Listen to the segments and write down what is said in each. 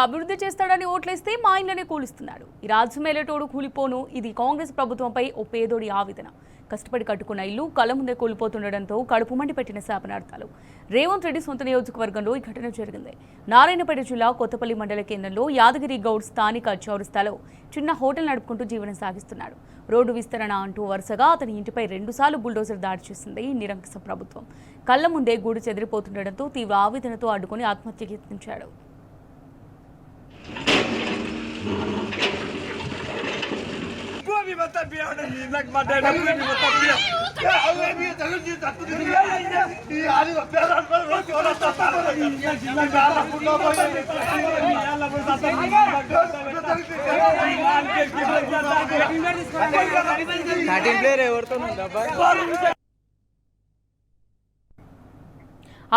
అభివృద్ధి చేస్తాడని ఓట్లేస్తే మా ఇంట్లోనే కూలుస్తున్నాడు. ఈ రాజ్యం మేలేటోడు కూలిపోను. ఇది కాంగ్రెస్ ప్రభుత్వంపై ఓ పేదోడి ఆవేదన. కష్టపడి కట్టుకున్న ఇల్లు కళ్ళ ముందే కూలిపోతుండటంతో కడుపు మండి పెట్టిన శాపనార్థాలు. రేవంత్ రెడ్డి సొంత నియోజకవర్గంలో ఈ ఘటన జరిగింది. నారాయణపేట జిల్లా కొత్తపల్లి మండల కేంద్రంలో యాదగిరి గౌడ్ స్థానిక చౌరస్తాలో చిన్న హోటల్ నడుపుకుంటూ జీవనం సాగిస్తున్నాడు. రోడ్డు విస్తరణ అంటూ వరుసగా అతని ఇంటిపై 2 సార్లు బుల్డోజర్ దాడి చేసింది నిరంకుశ ప్రభుత్వం. కళ్ళ ముందే గూడు చెదిరిపోతుండటంతో తీవ్ర ఆవేదనతో అడ్డుకుని ఆత్మహత్యకి యత్నించాడు. भी बता पिया नहीं लग माटे ना कोई भी बता पिया क्या हुए भी चलो जी तक ये आली प्यारा पर रोज और ताता ये जिला गाला पुन्ना बोले या ला बोलता था स्टार्टिंग प्लेयर है और तो डब्बा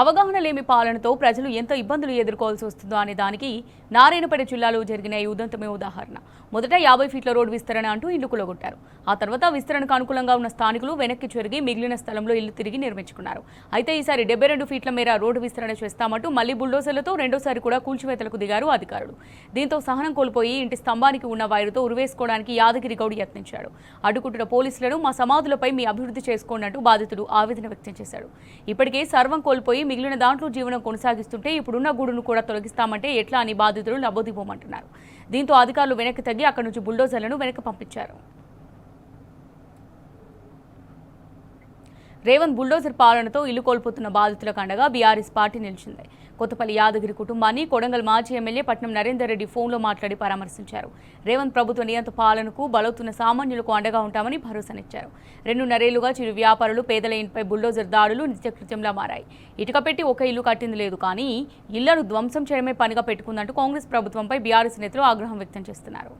అవగాహన లేమి పాలనతో ప్రజలు ఎంత ఇబ్బందులు ఎదుర్కోవాల్సి వస్తుందో అనే దానికి నారాయణపేట జిల్లాలో జరిగిన ఈ ఉదంతమే ఉదాహరణ. మొదట 50 ఫీట్ల రోడ్డు విస్తరణ అంటూ ఇల్లు కూలగొట్టారు. ఆ తర్వాత విస్తరణకు అనుకూలంగా ఉన్న స్థానికులు వెనక్కి చెరిగి మిగిలిన స్థలంలో ఇల్లు తిరిగి నిర్మించుకున్నారు. అయితే ఈసారి 72 ఫీట్ల మేర రోడ్డు విస్తరణ చేస్తామంటూ మళ్లీ బుల్డోజర్లతో రెండోసారి కూడా కూల్చివేతలకు దిగారు అధికారులు. దీంతో సహనం కోల్పోయి ఇంటి స్తంభానికి ఉన్న వైరుతో ఉరివేసుకోవడానికి యాదగిరి గౌడ్ యత్నించాడు. అడ్డుకుంటున్న పోలీసులను మా సమాధులపై మీ అభివృద్ధి చేసుకోండి అంటూ బాధితుడు ఆవేదన వ్యక్తం చేశాడు. ఇప్పటికే సర్వం కోల్పోయి మిగిలిన దాంట్లో జీవనం కొనసాగిస్తుంటే ఇప్పుడున్న గూడును కూడా తొలగిస్తామంటే ఎట్లా అని బాధితులు లబోదిబోమంటున్నారు. దీంతో అధికారులు వెనక్కి తగ్గి అక్కడి నుంచి బుల్డోజర్లను వెనక్కి పంపించారు. రేవంత్ బుల్డోజర్ పాలనతో ఇల్లు కోల్పోతున్న బాధితులకు అండగా బీఆర్ఎస్ పార్టీ నిలిచింది. కొత్తపల్లి యాదగిరి కుటుంబాన్ని కొడంగల్ మాజీ ఎమ్మెల్యే పట్నం నరేందర్ రెడ్డి ఫోన్లో మాట్లాడి పరామర్శించారు. రేవంత్ ప్రభుత్వ నియంత్రణ పాలనకు బలవుతున్న సామాన్యులకు అండగా ఉంటామని భరోసానిచ్చారు. 2.5 ఏళ్లుగా చిరు వ్యాపారులు పేదల ఇంటిపై బుల్డోజర్ దాడులు నిత్యకృత్యంలా మారాయి. ఇటుక పెట్టి ఒక ఇల్లు కట్టింది లేదు, కానీ ఇళ్లను ధ్వంసం చేయడమే పనిగా పెట్టుకుందంటూ కాంగ్రెస్ ప్రభుత్వంపై బీఆర్ఎస్ నేతలు ఆగ్రహం వ్యక్తం చేస్తున్నారు.